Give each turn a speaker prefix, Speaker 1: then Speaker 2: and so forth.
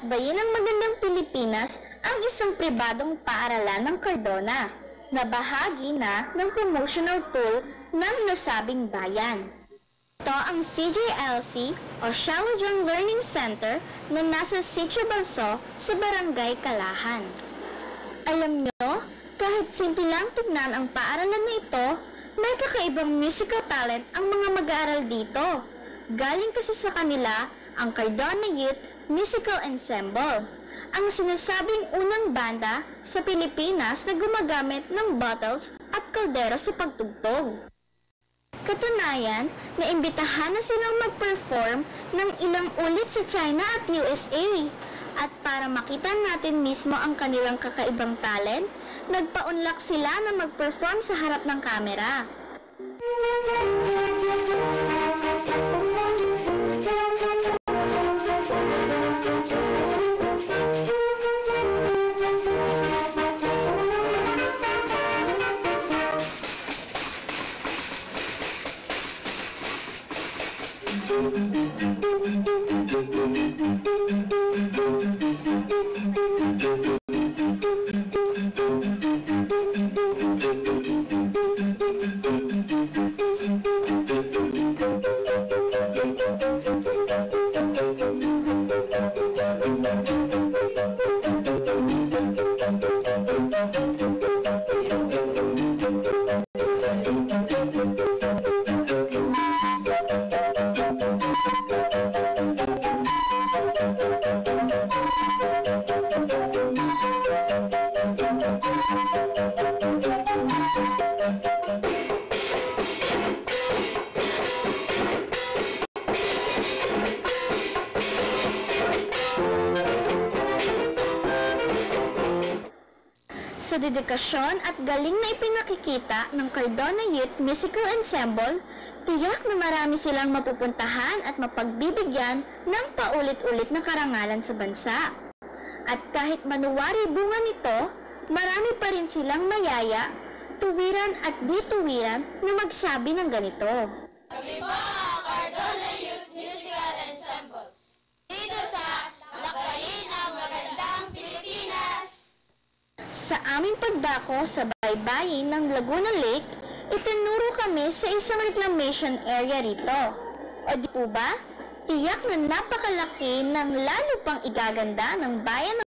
Speaker 1: Lakbayin ng Magandang Pilipinas ang isang pribadong paaralan ng Cardona na bahagi na ng promotional tool ng nasabing bayan. Ito ang CJLC o Sialojon Learning Center na nasa Sitio Balso sa Barangay Kalahan. Alam nyo, kahit simple lang tignan ang paaralan na ito, may kakaibang musical talent ang mga mag-aaral dito. Galing kasi sa kanila ang Cardona Youth Musical Ensemble, ang sinasabing unang banda sa Pilipinas na gumagamit ng bottles at kaldero sa pagtugtog. Katunayan, naimbitahan na silang mag-perform ng ilang ulit sa China at USA. At para makita natin mismo ang kanilang kakaibang talent, nagpaunlak sila na mag-perform sa harap ng kamera. Sa dedikasyon at galing na ipinakikita ng Cardona Youth Musical Ensemble, tiyak na marami silang mapupuntahan at mapagbibigyan ng paulit-ulit na karangalan sa bansa. At kahit manuwari bunga nito, marami pa rin silang mayaya, tuwiran at bituwiran na magsabi ng ganito.
Speaker 2: Kami po ang Cardona Youth Musical Ensemble, dito sa Lakbayin ang Magandang Pilipinas.
Speaker 1: Sa aming pagdako sa baybayin ng Laguna Lake, itinuro kami sa isang reclamation area rito. O di po ba? Tiyak na napakalaki ng lalo pang igaganda ng bayan ng